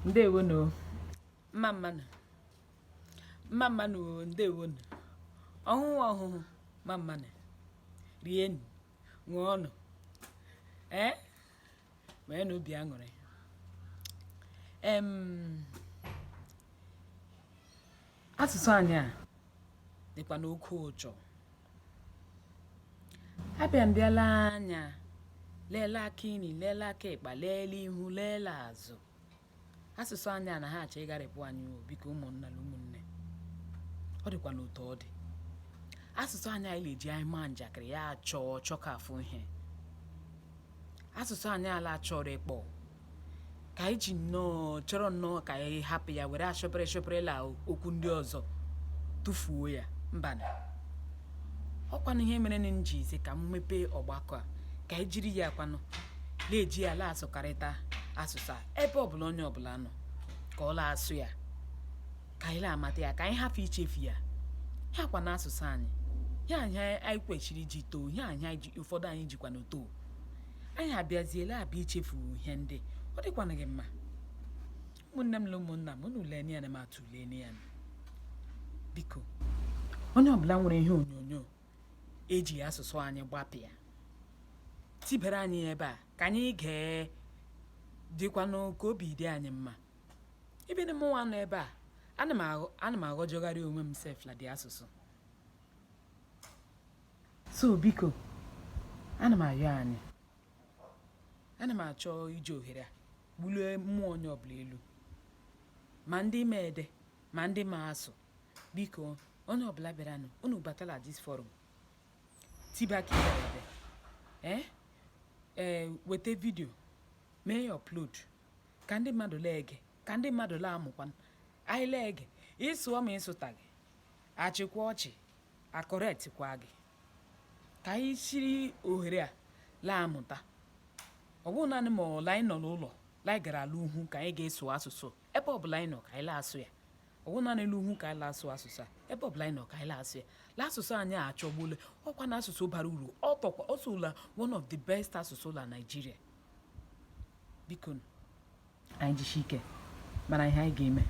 Ndewono mma mmanụ ndewono ọhụhụ mma mmanụ rienụ ṅụọnụ wee na obi aṅụrị asụsụ anyị a dịkwa n'oke ụjọ abịala anya lele aka ini lele aka ịkpa lele ihu lele azụ asụsụ anyị a na ha achọ ịgharịpụ anyị biko ụmụnna na ụmụnne ọ dịkwa n'otu ọ dị asụsụ anyị na-eji anyị maa njakịrị ya chọọ ka afụ ihe asụsụ anyị ala chọrọ ịkpọ ka anyị ji chọrọ nnọọ ka anyị hapụ ya were ashọpere okwu ndị ọzọ tụfuo ya mbana ọkwanụ ihe mere na nji ise ka m mepee ọgbakọ a ka anyị jiri ya kwanụ na-eji ala asụkarịta asụsụ a ebe ọbụla onye ọbụla nọ ka ọ na-asụ ya ka anyị na-amata ya ka anyị hapụ ichefu ya ya kwa na asụsụ anyị ya anyị kwesịrị iji too ya ụfọdụ anyị jikwa n'oto anyị abịaziela abịa ichefu ihe ndị ọ dịkwana gị mma ụmụnne m na ụmụnna m unu lene ya na m atụlene ya biko onye ọbụla nwere ihe onyonyo eji asụsụ anyị gbapịa tibere anyị ebe a ka anyị gee dịkwanụ ka obi dị anyị mma ebe na mụnwa nọ ebe a ana m aghọjọgharị onwe m sefla dị asụsụ so biko ana m ayọ anyị ana m achọ iji ohere a gbulie mmụọ onye ọbụla elu ma ndị ma ede ma ndị ma asụ biko onye ọbụla bịaranụ unu batala this forum tibaki ede weta vidio mee ya upload ka ndị mmadụ ege ka ndị mmadụ amụkwa anyị ege ịsụọ ma ịsụtaghị achịkwa ọchị akọretikwa gị ka anyị siri ohere a amụta ọ bụrụ naanị ma ọla anyị nọ n'ụlọ la anyị gara ala ugwu ka anyị ga-eso asụsụ ebe ọbụla anyị nọ ka anyị asụ ya ọ bụrụ naanị ugwu ka anyị asụ asụsụ a ebe ọbụla anyị nọ ka anyị asụ ya la asụsụ anyị achọgbule ọkwa na asụsụ bara uru ọ sụla one of the best asụsụ na Nigeria biko anyị jishi ike mana ihe anyị ga-eme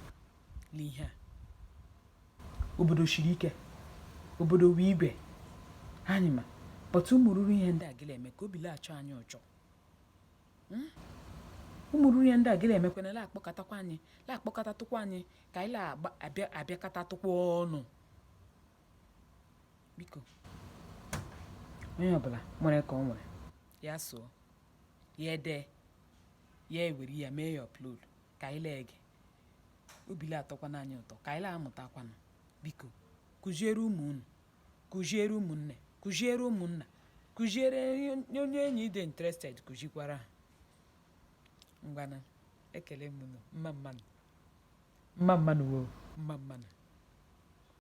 n'ihe a obodo shiri ike obodo wee igwe anyị ma pọtụ ụmụrụrụ ihe ndị a gịla eme ka obi achọ anyị ọchọ ụmụrụrụ ihe ndị a gịla emekwana la-akpọkọtatụkwa anyị ka anyị abịakọtatụkwa ọnụ biko onye ọbụla nwere ka ọ nwere ya sụọ ya ede ya ewere ya mee ya upload ka anyị ege obi atọkwana anyị ụtọ ka anyị amụtakwanụ biko kụziere ụmụ unu kụziere ụmụnne kụziere ụmụnna kụziere onye enyi dị interested kụzikwara ha ngwana ekele m unu mma mmanụ